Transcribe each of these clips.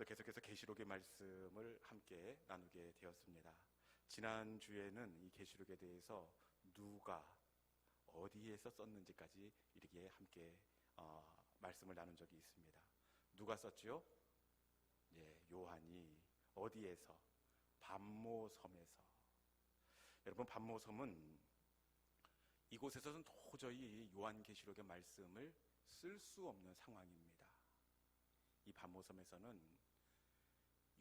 오늘도 계속해서 계시록의 말씀을 함께 나누게 되었습니다. 지난주에는 이 계시록에 대해서 누가 어디에서 썼는지까지 이렇게 함께 말씀을 나눈 적이 있습니다. 누가 썼죠? 요한이 어디에서? 반모섬에서. 여러분, 반모섬은 이곳에서는 도저히 요한계시록의 말씀을 쓸 수 없는 상황입니다. 이 반모섬에서는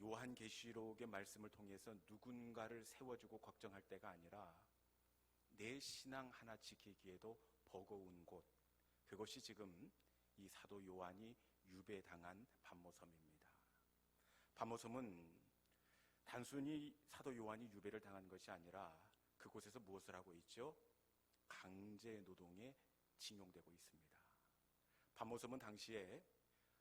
요한계시록의 말씀을 통해서 누군가를 세워주고 걱정할 때가 아니라 내 신앙 하나 지키기에도 버거운 곳, 그것이 지금 이 사도 요한이 유배당한 반모섬입니다. 반모섬은 단순히 사도 요한이 유배를 당한 것이 아니라 그곳에서 무엇을 하고 있죠? 강제 노동에 징용되고 있습니다. 반모섬은 당시에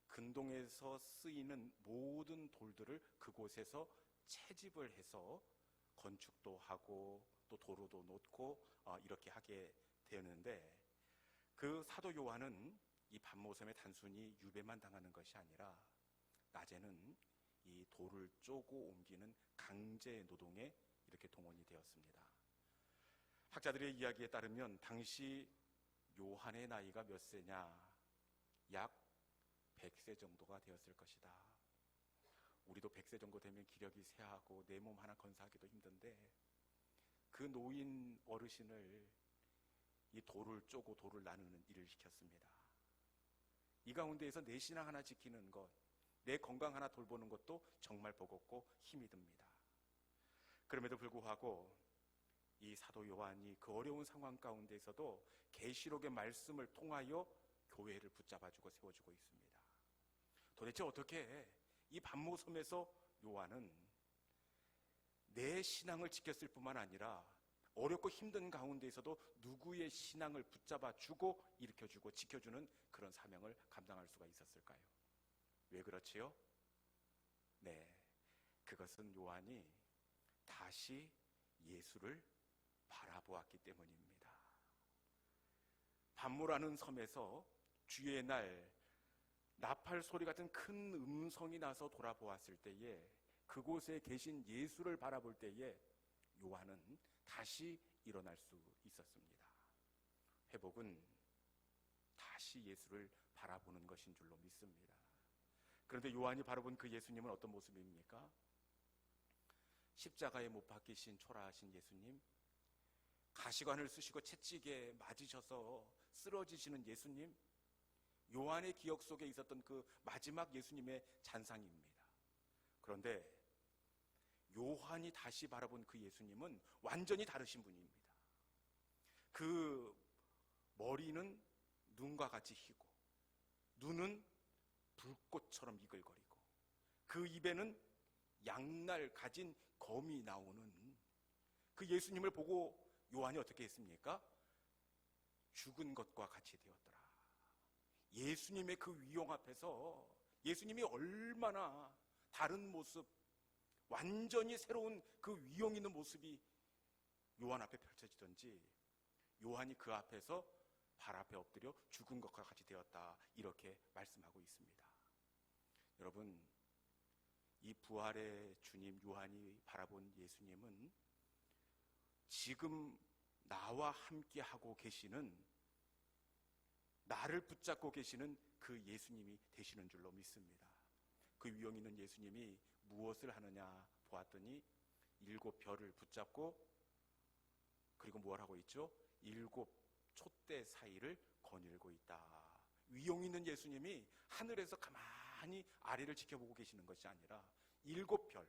근동에서 쓰이는 모든 돌들을 그곳에서 채집을 해서 건축도 하고 또 도로도 놓고 이렇게 하게 되었는데, 그 사도 요한은 이 반모섬에 단순히 유배만 당하는 것이 아니라 낮에는 이 돌을 쪼고 옮기는 강제 노동에 이렇게 동원이 되었습니다. 학자들의 이야기에 따르면 당시 요한의 나이가 몇 세냐? 약 100세 정도가 되었을 것이다. 우리도 100세 정도 되면 기력이 쇠하고 내 몸 하나 건사하기도 힘든데, 그 노인 어르신을 이 돌을 쪼고 돌을 나누는 일을 시켰습니다. 이 가운데에서 내 신앙 하나 지키는 것, 내 건강 하나 돌보는 것도 정말 버겁고 힘이 듭니다. 그럼에도 불구하고 이 사도 요한이 그 어려운 상황 가운데에서도 계시록의 말씀을 통하여 교회를 붙잡아주고 세워주고 있습니다. 도대체 어떻게 이 반모섬에서 요한은 내 신앙을 지켰을 뿐만 아니라 어렵고 힘든 가운데에서도 누구의 신앙을 붙잡아주고 일으켜주고 지켜주는 그런 사명을 감당할 수가 있었을까요? 왜 그렇지요? 그것은 요한이 다시 예수를 바라보았기 때문입니다. 반모라는 섬에서 주의 날 나팔 소리 같은 큰 음성이 나서 돌아보았을 때에 그곳에 계신 예수를 바라볼 때에 요한은 다시 일어날 수 있었습니다. 회복은 다시 예수를 바라보는 것인 줄로 믿습니다. 그런데 요한이 바라본 그 예수님은 어떤 모습입니까? 십자가에 못 박히신 초라하신 예수님, 가시관을 쓰시고 채찍에 맞으셔서 쓰러지시는 예수님, 요한의 기억 속에 있었던 그 마지막 예수님의 잔상입니다. 그런데 요한이 다시 바라본 그 예수님은 완전히 다르신 분입니다. 그 머리는 눈과 같이 희고 눈은 불꽃처럼 이글거리고 그 입에는 양날 가진 검이 나오는 그 예수님을 보고 요한이 어떻게 했습니까? 죽은 것과 같이 되었더라. 예수님의 그 위용 앞에서 예수님이 얼마나 다른 모습, 완전히 새로운 그 위용 있는 모습이 요한 앞에 펼쳐지던지 요한이 그 앞에서 발 앞에 엎드려 죽은 것과 같이 되었다, 이렇게 말씀하고 있습니다. 여러분, 이 부활의 주님 요한이 바라본 예수님은 지금 나와 함께 하고 계시는, 나를 붙잡고 계시는 그 예수님이 되시는 줄로 믿습니다. 그 위엄 있는 예수님이 무엇을 하느냐 보았더니 7별을 붙잡고, 그리고 뭘 하고 있죠? 7 촛대 사이를 거닐고 있다. 위엄 있는 예수님이 하늘에서 가만히 아래를 지켜보고 계시는 것이 아니라 7별,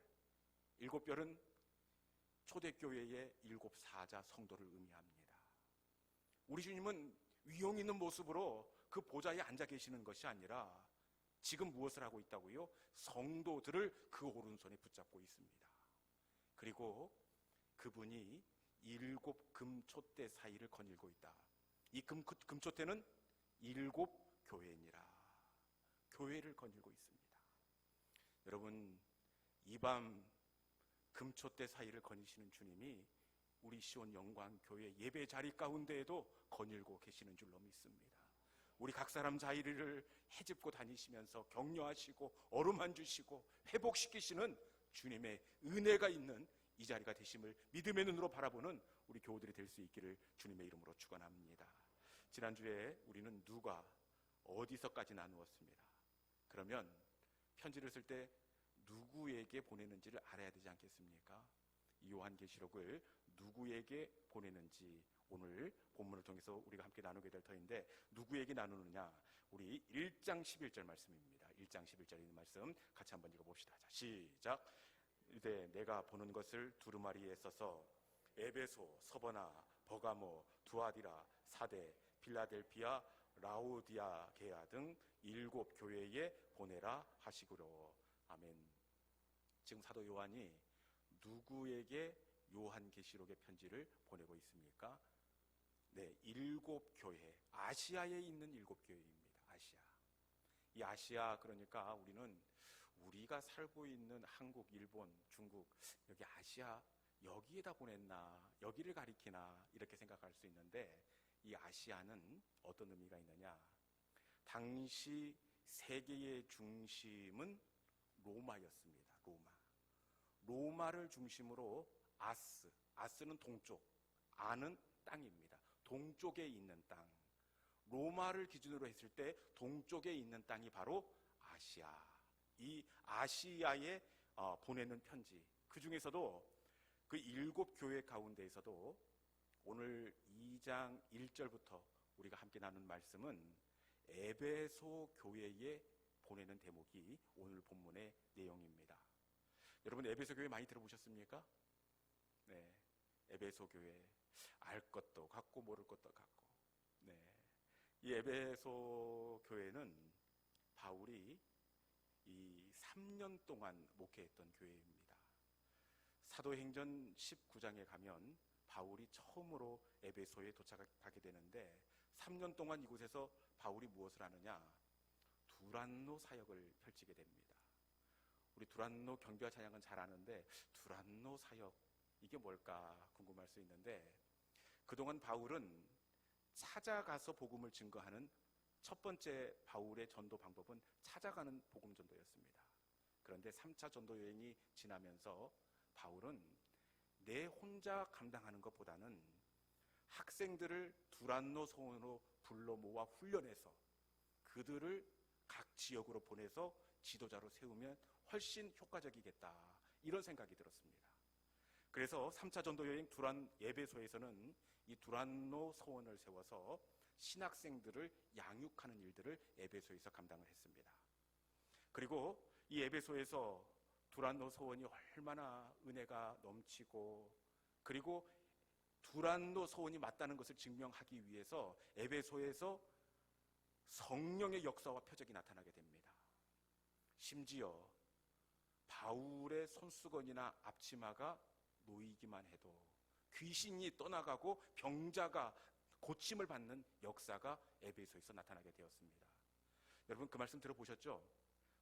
7별은 초대교회의 7 사자 성도를 의미합니다. 우리 주님은 위엄 있는 모습으로 그 보좌에 앉아 계시는 것이 아니라 지금 무엇을 하고 있다고요? 성도들을 그 오른손에 붙잡고 있습니다. 그리고 그분이 7 금촛대 사이를 거닐고 있다. 이 금촛대는 7 교회니라. 교회를 거닐고 있습니다. 여러분, 이 밤 금촛대 사이를 거니시는 주님이 우리 시온 영광교회 예배 자리 가운데에도 거닐고 계시는 줄로 믿습니다. 우리 각 사람 자리를 헤집고 다니시면서 격려하시고 어루만 주시고 회복시키시는 주님의 은혜가 있는 이 자리가 되심을 믿음의 눈으로 바라보는 우리 교우들이 될 수 있기를 주님의 이름으로 축원합니다. 지난주에 우리는 누가 어디서까지 나누었습니다. 그러면 편지를 쓸 때 누구에게 보내는지를 알아야 되지 않겠습니까? 이 요한계시록을 누구에게 보내는지 오늘 본문을 통해서 우리가 함께 나누게 될 터인데, 누구에게 나누느냐? 우리 1장 11절 말씀입니다. 1장 11절에 있는 말씀 같이 한번 읽어봅시다. 자, 시작. 이제 내가 보는 것을 두루마리에 써서 에베소, 서버나, 버가모, 두아디라, 사데, 빌라델피아, 라우디아게아 등 7 교회에 보내라 하시구로. 아멘. 지금 사도 요한이 누구에게 요한계시록의 편지를 보내고 있습니까? 네, 7 교회, 아시아에 있는 7 교회입니다. 아시아. 이 아시아, 그러니까 우리가 살고 있는 한국, 일본, 중국, 여기 아시아, 여기에다 보냈나, 여기를 가리키나 이렇게 생각할 수 있는데, 이 아시아는 어떤 의미가 있느냐? 당시 세계의 중심은 로마였습니다. 로마를 중심으로 아스는 동쪽, 아는 땅입니다. 동쪽에 있는 땅. 로마를 기준으로 했을 때 동쪽에 있는 땅이 바로 아시아. 이 아시아에 보내는 편지, 그 중에서도 그 7 교회 가운데에서도 오늘 2장 1절부터 우리가 함께 나눈 말씀은 에베소 교회에 보내는 대목이 오늘 본문의 내용입니다. 여러분, 에베소 교회 많이 들어보셨습니까? 네, 에베소 교회 알 것도 같고 모를 것도 같고. 네, 이 에베소 교회는 바울이 이 3년 동안 목회했던 교회입니다. 사도행전 19장에 가면 바울이 처음으로 에베소에 도착하게 되는데, 3년 동안 이곳에서 바울이 무엇을 하느냐? 두란노 사역을 펼치게 됩니다. 우리 두란노 경배와 찬양은 잘 아는데 두란노 사역, 이게 뭘까 궁금할 수 있는데, 그동안 바울은 찾아가서 복음을 증거하는 첫 번째 바울의 전도 방법은 찾아가는 복음 전도였습니다. 그런데 3차 전도 여행이 지나면서 바울은 내 혼자 감당하는 것보다는 학생들을 두란노 소원으로 불러 모아 훈련해서 그들을 각 지역으로 보내서 지도자로 세우면 훨씬 효과적이겠다, 이런 생각이 들었습니다. 그래서 3차 전도 여행 에베소에서는 이 두란노 소원을 세워서 신학생들을 양육하는 일들을 에베소에서 감당을 했습니다. 그리고 이 에베소에서 두란노 소원이 얼마나 은혜가 넘치고, 그리고 두란노 소원이 맞다는 것을 증명하기 위해서 에베소에서 성령의 역사와 표적이 나타나게 됩니다. 심지어 바울의 손수건이나 앞치마가 놓이기만 해도 귀신이 떠나가고 병자가 고침을 받는 역사가 에베소에서 나타나게 되었습니다. 여러분, 그 말씀 들어보셨죠?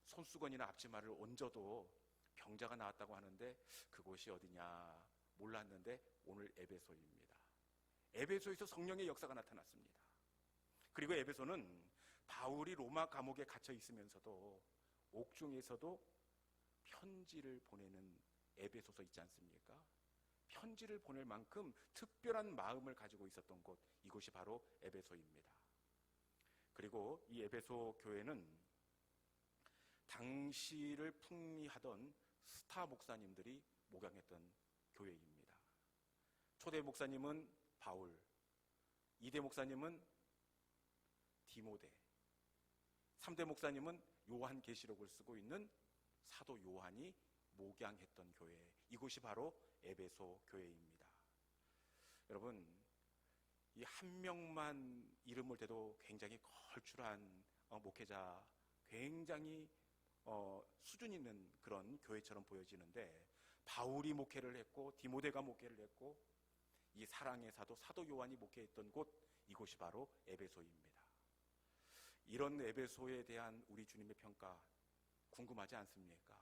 손수건이나 앞치마를 얹어도 병자가 나왔다고 하는데 그곳이 어디냐 몰랐는데 오늘 에베소입니다. 에베소에서 성령의 역사가 나타났습니다. 그리고 에베소는 바울이 로마 감옥에 갇혀 있으면서도 옥중에서도 편지를 보내는 에베소서 있지 않습니까? 편지를 보낼 만큼 특별한 마음을 가지고 있었던 곳, 이곳이 바로 에베소입니다. 그리고 이 에베소 교회는 당시를 풍미하던 스타 목사님들이 목양했던 교회입니다. 초대 목사님은 바울, 2대 목사님은 디모데, 3대 목사님은 요한계시록을 쓰고 있는 사도 요한이 목양했던 교회, 이곳이 바로 에베소 교회입니다. 여러분, 이 한 명만 이름을 대도 굉장히 걸출한 목회자, 굉장히 수준 있는 그런 교회처럼 보여지는데, 바울이 목회를 했고 디모데가 목회를 했고 이 사랑의 사도 요한이 목회했던 곳, 이곳이 바로 에베소입니다. 이런 에베소에 대한 우리 주님의 평가 궁금하지 않습니까?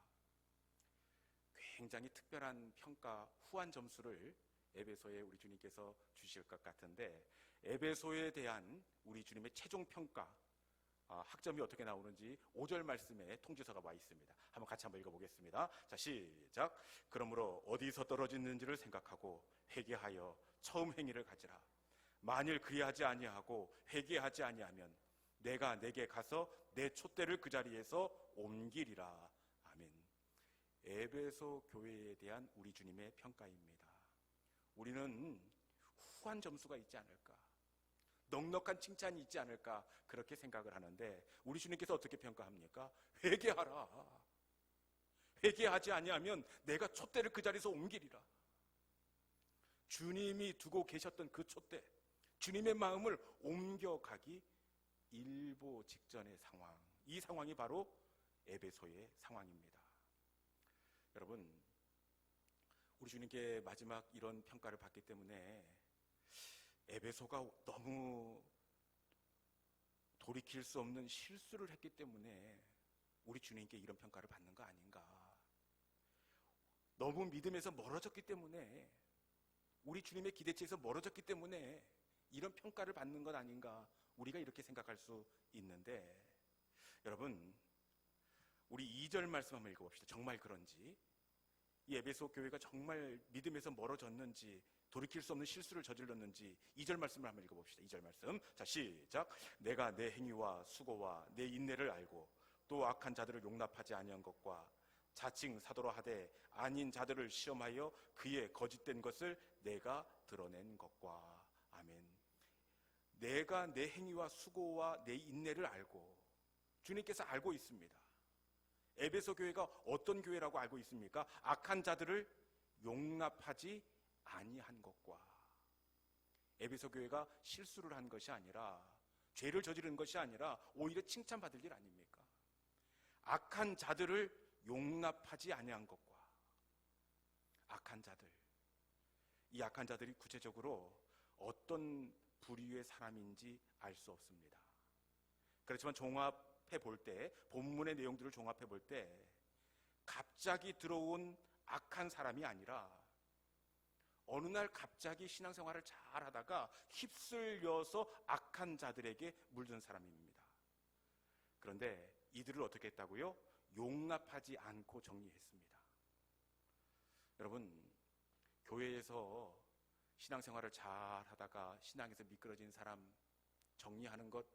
굉장히 특별한 평가, 후한 점수를 에베소에 우리 주님께서 주실 것 같은데, 에베소에 대한 우리 주님의 최종 평가, 학점이 어떻게 나오는지 5절 말씀에 통지서가 와 있습니다. 같이 한번 읽어보겠습니다. 자, 시작. 그러므로 어디서 떨어졌는지를 생각하고 회개하여 처음 행위를 가지라. 만일 그리하지 아니하고 회개하지 아니하면 내가 내게 가서 내 촛대를 그 자리에서 옮기리라. 아멘. 에베소 교회에 대한 우리 주님의 평가입니다. 우리는 후한 점수가 있지 않을까, 넉넉한 칭찬이 있지 않을까 그렇게 생각을 하는데 우리 주님께서 어떻게 평가합니까? 회개하라. 회개하지 아니하면 내가 촛대를 그 자리에서 옮기리라. 주님이 두고 계셨던 그 촛대, 주님의 마음을 옮겨가기 일보 직전의 상황, 이 상황이 바로 에베소의 상황입니다. 여러분, 우리 주님께 마지막 이런 평가를 받기 때문에 에베소가 너무 돌이킬 수 없는 실수를 했기 때문에 우리 주님께 이런 평가를 받는 거 아닌가. 너무 믿음에서 멀어졌기 때문에, 우리 주님의 기대치에서 멀어졌기 때문에 이런 평가를 받는 것 아닌가, 우리가 이렇게 생각할 수 있는데, 여러분, 우리 2절 말씀 한번 읽어봅시다. 정말 그런지, 이 에베소 교회가 정말 믿음에서 멀어졌는지, 돌이킬 수 없는 실수를 저질렀는지 2절 말씀을 한번 읽어봅시다. 2절 말씀, 자, 시작. 내가 내 행위와 수고와 내 인내를 알고 또 악한 자들을 용납하지 아니한 것과 자칭 사도라 하되 아닌 자들을 시험하여 그의 거짓된 것을 내가 드러낸 것과. 아멘. 내가 내 행위와 수고와 내 인내를 알고, 주님께서 알고 있습니다. 에베소 교회가 어떤 교회라고 알고 있습니까? 악한 자들을 용납하지 아니한 것과. 에베소 교회가 실수를 한 것이 아니라, 죄를 저지른 것이 아니라 오히려 칭찬받을 일 아닙니까? 악한 자들을 용납하지 아니한 것과. 악한 자들, 이 악한 자들이 구체적으로 어떤 부류의 사람인지 알 수 없습니다. 그렇지만 종합해 볼 때, 본문의 내용들을 종합해 볼 때 갑자기 들어온 악한 사람이 아니라 어느 날 갑자기 신앙생활을 잘 하다가 휩쓸려서 악한 자들에게 물든 사람입니다. 그런데 이들을 어떻게 했다고요? 용납하지 않고 정리했습니다. 여러분, 교회에서 신앙생활을 잘 하다가 신앙에서 미끄러진 사람 정리하는 것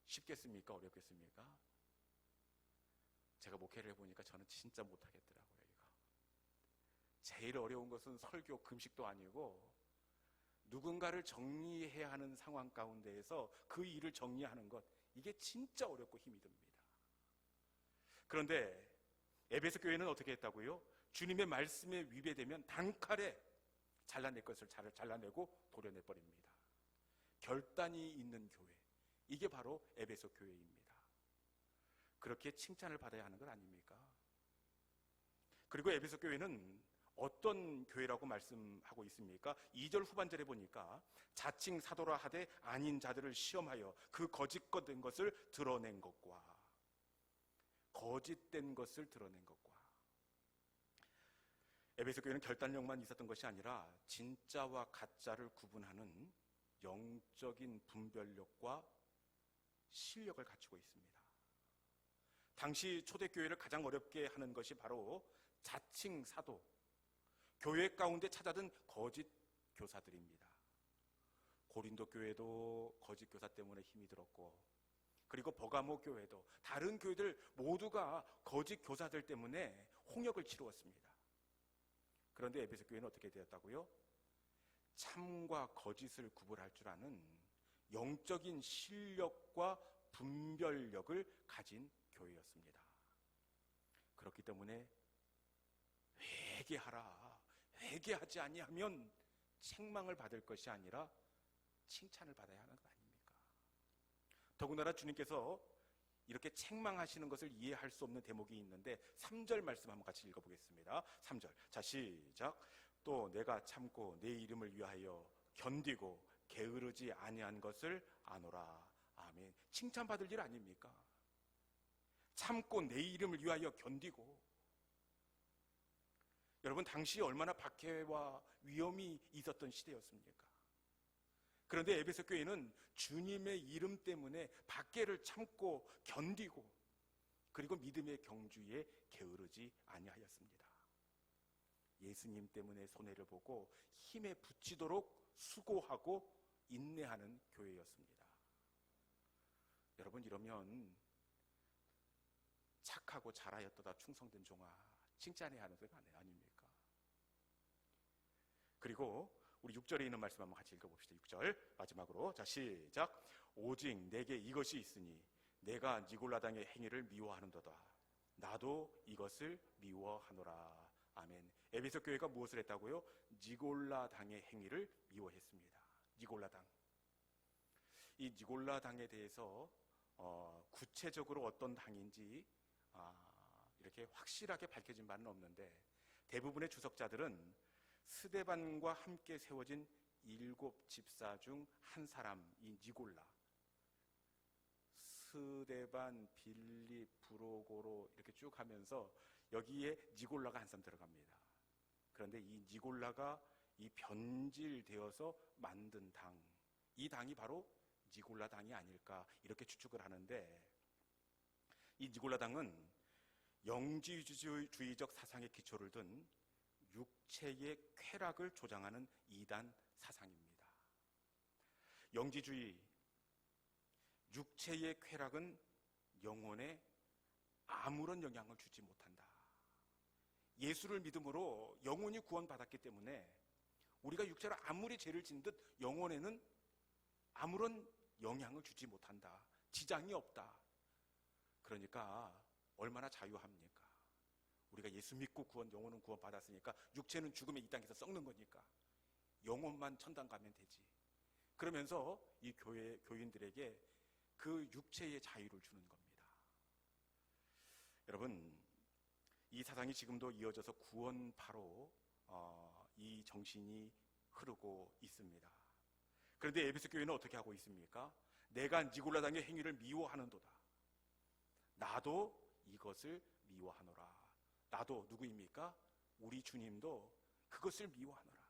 쉽겠습니까? 어렵겠습니까? 제가 목회를 해보니까 저는 진짜 못하겠더라고요. 이거 제일 어려운 것은 설교, 금식도 아니고 누군가를 정리해야 하는 상황 가운데에서 그 일을 정리하는 것, 이게 진짜 어렵고 힘이 듭니다. 그런데 에베소 교회는 어떻게 했다고요? 주님의 말씀에 위배되면 단칼에 잘라낼 것을 잘라내고 도려내버립니다. 결단이 있는 교회, 이게 바로 에베소 교회입니다. 그렇게 칭찬을 받아야 하는 것 아닙니까? 그리고 에베소 교회는 어떤 교회라고 말씀하고 있습니까? 2절 후반절에 보니까 자칭 사도라 하되 아닌 자들을 시험하여 그 거짓된 것을 드러낸 것과. 거짓된 것을 드러낸 것과. 에베소 교회는 결단력만 있었던 것이 아니라 진짜와 가짜를 구분하는 영적인 분별력과 실력을 갖추고 있습니다. 당시 초대교회를 가장 어렵게 하는 것이 바로 자칭 사도, 교회 가운데 찾아든 거짓 교사들입니다. 고린도 교회도 거짓 교사 때문에 힘이 들었고, 그리고 버가모 교회도, 다른 교회들 모두가 거짓 교사들 때문에 홍역을 치루었습니다. 그런데 에베소 교회는 어떻게 되었다고요? 참과 거짓을 구분할 줄 아는 영적인 실력과 분별력을 가진 교회였습니다. 그렇기 때문에 회개하라, 회개하지 아니하면 책망을 받을 것이 아니라 칭찬을 받아야 하는 것 아닙니까? 더군다나 주님께서 이렇게 책망하시는 것을 이해할 수 없는 대목이 있는데 3절 말씀 한번 같이 읽어보겠습니다. 3절, 자, 시작. 또 내가 참고 내 이름을 위하여 견디고 게으르지 아니한 것을 아노라. 아멘. 칭찬받을 일 아닙니까? 참고 내 이름을 위하여 견디고. 여러분, 당시 얼마나 박해와 위험이 있었던 시대였습니까? 그런데 에베소 교회는 주님의 이름 때문에 박해를 참고 견디고 그리고 믿음의 경주에 게으르지 아니하였습니다. 예수님 때문에 손해를 보고 힘에 붙이도록 수고하고 인내하는 교회였습니다. 여러분, 이러면 착하고 잘하였도다 충성된 종아 칭찬해야 하는 것 아닙니까? 그리고 우리 6절에 있는 말씀 한번 같이 읽어봅시다. 6절 마지막으로, 자 시작. 오직 내게 이것이 있으니 내가 니골라당의 행위를 미워하는도다. 나도 이것을 미워하노라. 아멘. 에베소 교회가 무엇을 했다고요? 니골라당의 행위를 미워했습니다. 니골라당. 이 니골라당에 대해서 구체적으로 어떤 당인지 이렇게 확실하게 밝혀진 바는 없는데, 대부분의 주석자들은 스데반과 함께 세워진 7 집사 중 한 사람, 이 니골라, 스데반, 빌립, 브로고로 이렇게 쭉 하면서 여기에 니골라가 한 사람 들어갑니다. 그런데 이 니골라가 이 변질되어서 만든 당, 이 당이 바로 니골라 당이 아닐까 이렇게 추측을 하는데, 이 니골라 당은 영지주의적 사상의 기초를 둔 육체의 쾌락을 조장하는 이단 사상입니다. 영지주의, 육체의 쾌락은 영혼에 아무런 영향을 주지 못한다. 예수를 믿음으로 영혼이 구원받았기 때문에 우리가 육체로 아무리 죄를 진 듯 영혼에는 아무런 영향을 주지 못한다. 지장이 없다. 그러니까 얼마나 자유합니까? 우리가 예수 믿고 영혼은 구원받았으니까 육체는 죽음에 이 땅에서 썩는 거니까 영혼만 천당 가면 되지. 그러면서 이 교인들에게 그 육체의 자유를 주는 겁니다. 여러분, 이 사상이 지금도 이어져서 구원파로 이 정신이 흐르고 있습니다. 그런데 에베소 교회는 어떻게 하고 있습니까? 내가 니골라당의 행위를 미워하는도다. 나도 이것을 미워하노라. 나도 누구입니까? 우리 주님도 그것을 미워하노라.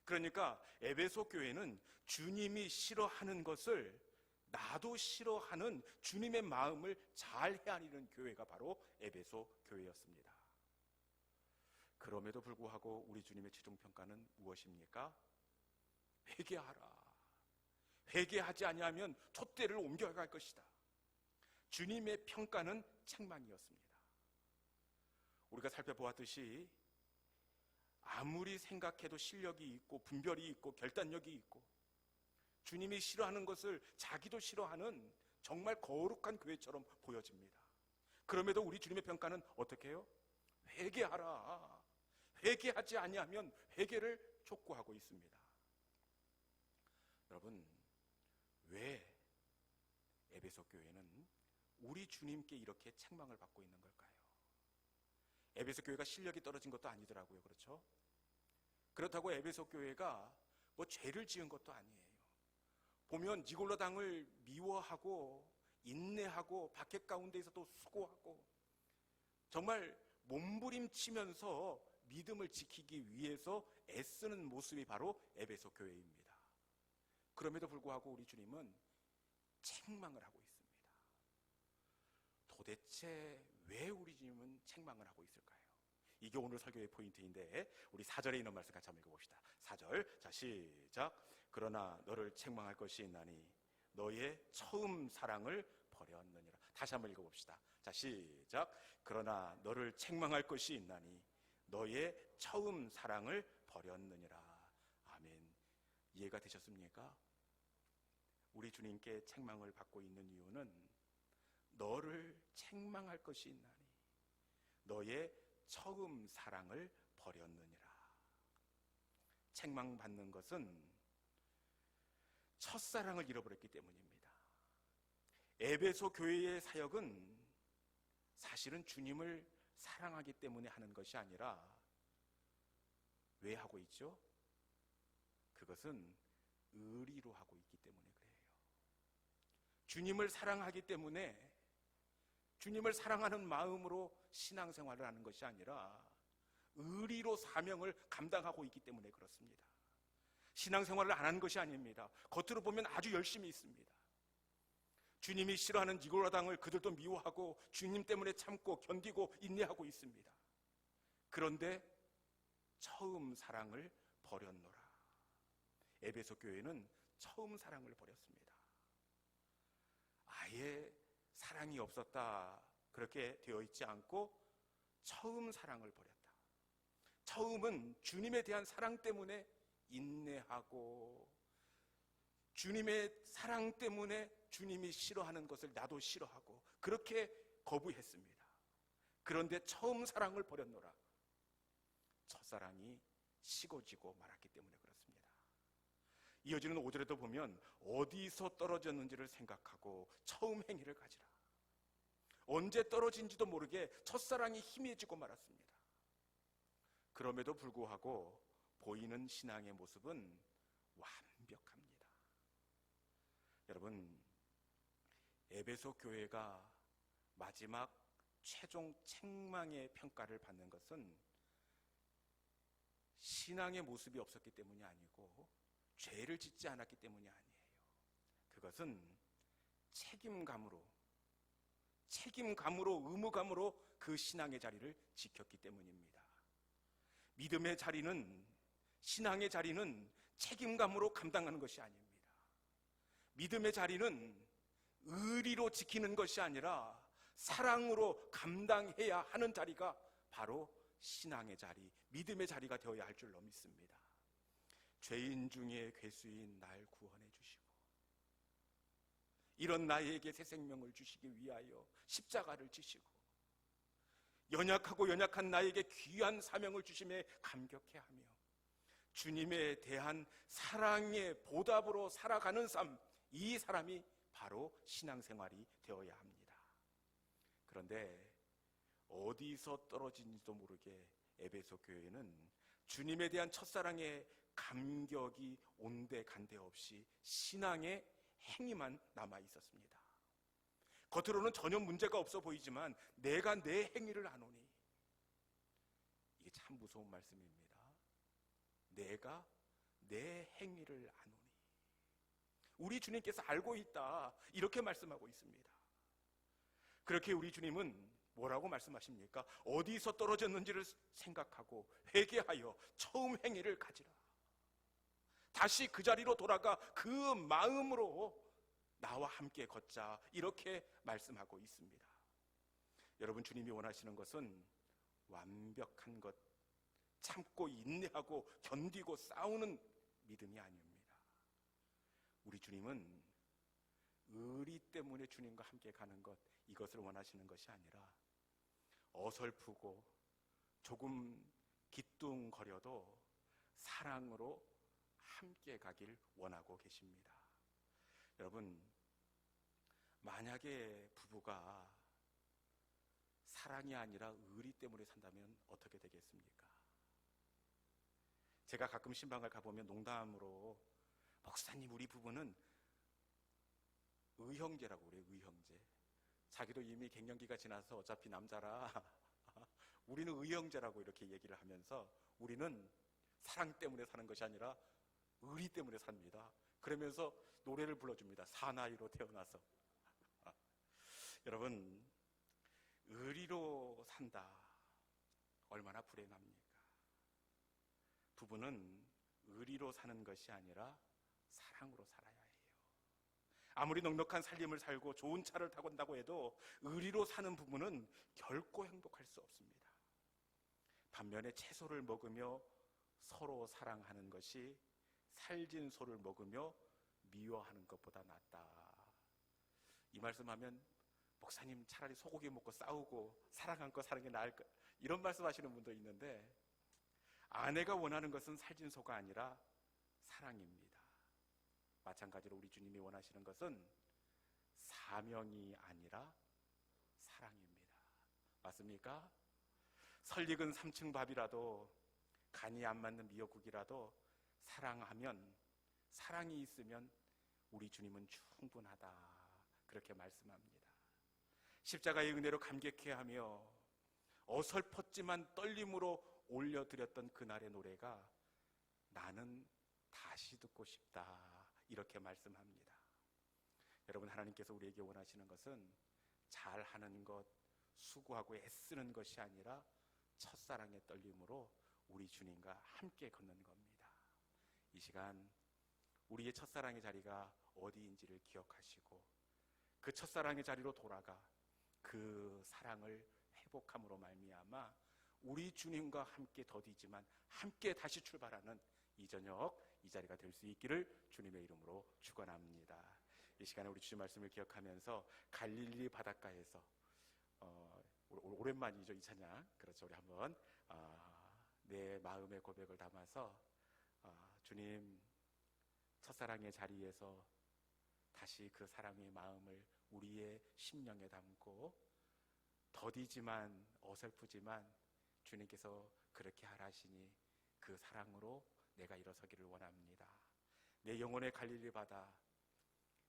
그러니까 에베소 교회는 주님이 싫어하는 것을 나도 싫어하는 주님의 마음을 잘 헤아리는 교회가 바로 에베소 교회였습니다. 그럼에도 불구하고 우리 주님의 최종 평가는 무엇입니까? 회개하라. 회개하지 아니하면 촛대를 옮겨갈 것이다. 주님의 평가는 책망이었습니다. 우리가 살펴보았듯이 아무리 생각해도 실력이 있고 분별이 있고 결단력이 있고 주님이 싫어하는 것을 자기도 싫어하는 정말 거룩한 교회처럼 보여집니다. 그럼에도 우리 주님의 평가는 어떻게 해요? 회개하라. 회개하지 아니하면 회개를 촉구하고 있습니다. 여러분, 왜 에베소 교회는 우리 주님께 이렇게 책망을 받고 있는 걸까요? 에베소 교회가 실력이 떨어진 것도 아니더라고요. 그렇죠? 그렇다고 에베소 교회가 뭐 죄를 지은 것도 아니에요. 보면 니골라 당을 미워하고 인내하고 박해 가운데에서도 수고하고 정말 몸부림치면서 믿음을 지키기 위해서 애쓰는 모습이 바로 에베소 교회입니다. 그럼에도 불구하고 우리 주님은 책망을 하고 있습니다. 도대체 왜 우리 주님은 책망을 하고 있을까요? 이게 오늘 설교의 포인트인데 우리 4절에 있는 말씀 같이 한번 읽어봅시다. 4절, 자 시작. 그러나 너를 책망할 것이 있나니 너의 처음 사랑을 버렸느니라. 다시 한번 읽어봅시다. 자 시작. 그러나 너를 책망할 것이 있나니 너의 처음 사랑을 버렸느니라. 아멘. 이해가 되셨습니까? 우리 주님께 책망을 받고 있는 이유는 너를 책망할 것이 있나니 너의 처음 사랑을 버렸느니라. 책망받는 것은 첫사랑을 잃어버렸기 때문입니다. 에베소 교회의 사역은 사실은 주님을 사랑하기 때문에 하는 것이 아니라 왜 하고 있죠? 그것은 의리로 하고 있기 때문에 그래요. 주님을 사랑하기 때문에 주님을 사랑하는 마음으로 신앙생활을 하는 것이 아니라 의리로 사명을 감당하고 있기 때문에 그렇습니다. 신앙생활을 안 하는 것이 아닙니다. 겉으로 보면 아주 열심히 있습니다. 주님이 싫어하는 니고라당을 그들도 미워하고 주님 때문에 참고 견디고 인내하고 있습니다. 그런데 처음 사랑을 버렸노라. 에베소 교회는 처음 사랑을 버렸습니다. 아예 사랑이 없었다 그렇게 되어 있지 않고 처음 사랑을 버렸다. 처음은 주님에 대한 사랑 때문에 인내하고, 주님의 사랑 때문에 주님이 싫어하는 것을 나도 싫어하고 그렇게 거부했습니다. 그런데 처음 사랑을 버렸노라. 첫사랑이 식어지고 말았기 때문에 그렇습니다. 이어지는 5절에도 보면 어디서 떨어졌는지를 생각하고 처음 행위를 가지라. 언제 떨어진지도 모르게 첫사랑이 희미해지고 말았습니다. 그럼에도 불구하고 보이는 신앙의 모습은 완벽합니다. 여러분, 에베소 교회가 마지막 최종 책망의 평가를 받는 것은 신앙의 모습이 없었기 때문이 아니고 죄를 짓지 않았기 때문이 아니에요. 그것은 책임감으로 의무감으로 그 신앙의 자리를 지켰기 때문입니다. 믿음의 자리는, 신앙의 자리는 책임감으로 감당하는 것이 아닙니다. 믿음의 자리는 의리로 지키는 것이 아니라 사랑으로 감당해야 하는 자리가 바로 신앙의 자리, 믿음의 자리가 되어야 할 줄로 믿습니다. 죄인 중에 괴수인 날 구원해 주시고 이런 나에게 새 생명을 주시기 위하여 십자가를 지시고 연약하고 연약한 나에게 귀한 사명을 주심에 감격해하며 주님에 대한 사랑의 보답으로 살아가는 삶, 이 사람이 바로 신앙생활이 되어야 합니다. 그런데 어디서 떨어진지도 모르게 에베소 교회는 주님에 대한 첫사랑의 감격이 온데간데 없이 신앙의 행위만 남아 있었습니다. 겉으로는 전혀 문제가 없어 보이지만 내가 내 행위를 아노니, 이게 참 무서운 말씀입니다. 내가 내 행위를 아노니, 우리 주님께서 알고 있다 이렇게 말씀하고 있습니다. 그렇게 우리 주님은 뭐라고 말씀하십니까? 어디서 떨어졌는지를 생각하고 회개하여 처음 행위를 가지라. 다시 그 자리로 돌아가 그 마음으로 나와 함께 걷자, 이렇게 말씀하고 있습니다. 여러분, 주님이 원하시는 것은 완벽한 것, 참고 인내하고 견디고 싸우는 믿음이 아닙니다. 우리 주님은 의리 때문에 주님과 함께 가는 것, 이것을 원하시는 것이 아니라 어설프고 조금 기뚱거려도 사랑으로 함께 가길 원하고 계십니다. 여러분, 만약에 부부가 사랑이 아니라 의리 때문에 산다면 어떻게 되겠습니까? 제가 가끔 신방을 가보면 농담으로 목사님, 우리 부부는 의형제라고 그래요. 의형제. 자기도 이미 갱년기가 지나서 어차피 남자라 우리는 의형제라고 이렇게 얘기를 하면서 우리는 사랑 때문에 사는 것이 아니라 의리 때문에 삽니다. 그러면서 노래를 불러줍니다. 사나이로 태어나서. 여러분, 의리로 산다, 얼마나 불행합니까? 부부는 의리로 사는 것이 아니라 사랑으로 살아야 해요. 아무리 넉넉한 살림을 살고 좋은 차를 타고 온다고 해도 의리로 사는 부부는 결코 행복할 수 없습니다. 반면에 채소를 먹으며 서로 사랑하는 것이 살진 소를 먹으며 미워하는 것보다 낫다. 이 말씀하면 목사님, 차라리 소고기 먹고 싸우고 사랑 안고 사는 게 나을 것, 이런 말씀하시는 분도 있는데, 아내가 원하는 것은 살진 소가 아니라 사랑입니다. 마찬가지로 우리 주님이 원하시는 것은 사명이 아니라 사랑입니다. 맞습니까? 설익은 3층 밥이라도, 간이 안 맞는 미역국이라도 사랑하면, 사랑이 있으면 우리 주님은 충분하다, 그렇게 말씀합니다. 십자가의 은혜로 감격해하며 어설펐지만 떨림으로 올려드렸던 그날의 노래가 나는 다시 듣고 싶다, 이렇게 말씀합니다. 여러분, 하나님께서 우리에게 원하시는 것은 잘하는 것, 수고하고 애쓰는 것이 아니라 첫사랑의 떨림으로 우리 주님과 함께 걷는 겁니다. 이 시간 우리의 첫사랑의 자리가 어디인지를 기억하시고 그 첫사랑의 자리로 돌아가 그 사랑을 회복함으로 말미암아 우리 주님과 함께 더디지만 함께 다시 출발하는 이 저녁 이 자리가 될 수 있기를 주님의 이름으로 축원합니다. 이 시간에 우리 주님 말씀을 기억하면서 갈릴리 바닷가에서 오랜만이죠, 이 찬양. 그렇죠. 우리 한번 내 마음의 고백을 담아서 주님, 첫사랑의 자리에서 다시 그 사랑의 마음을 우리의 심령에 담고 더디지만 어설프지만 주님께서 그렇게 하라시니 그 사랑으로 내가 일어서기를 원합니다. 내 영혼의 갈릴리 바다,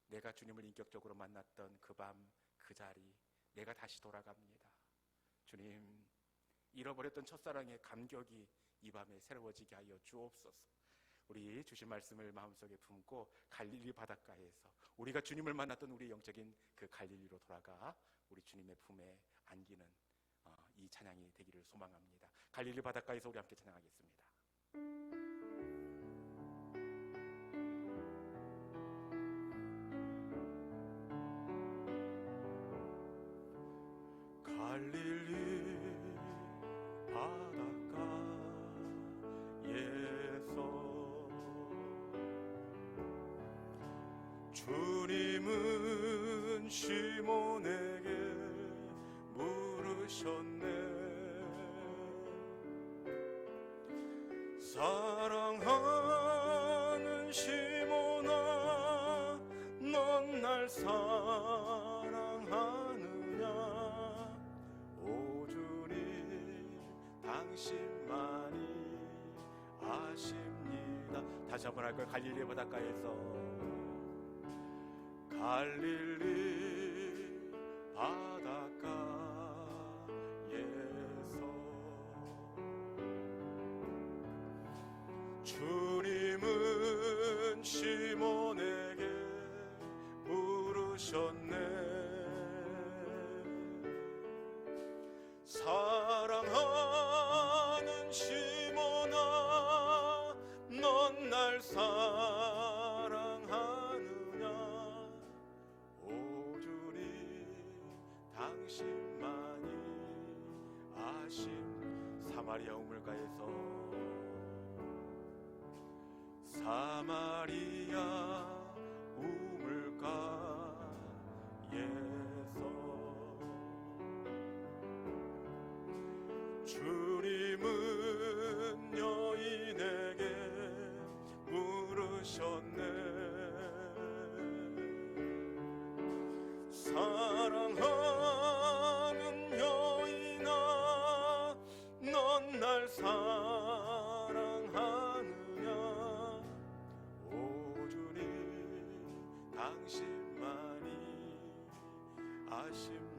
내가 주님을 인격적으로 만났던 그 밤, 그 자리, 내가 다시 돌아갑니다. 주님, 잃어버렸던 첫사랑의 감격이 이 밤에 새로워지게 하여 주옵소서. 우리 주신 말씀을 마음속에 품고 갈릴리 바닷가에서 우리가 주님을 만났던 우리 영적인 그 갈릴리로 돌아가 우리 주님의 품에 안기는 이 찬양이 되기를 소망합니다. 갈릴리 바닷가에서 우리 함께 찬양하겠습니다. 갈릴리 바닷가에서 주님은 시몬에게 물으셨네. 사랑하는 시몬아, 넌 날 사랑하느냐? 오 주님, 당신만이 아십니다. 다시 한번 할 거예요. 갈릴리 바닷가에서, 갈릴리 바닷가에서 주님은 시몬에게 물으셨네. 사랑하는 시몬아, 넌 날 사랑하느냐? 오 주님, 당신만이 아심. 사마리아 우물가에서, 사마리아 우물가에서 주님은 여인에게 물으셨네. 사랑하는 여인아, 넌 날 사랑하느냐? 오 주님, 당신만이 아십니다.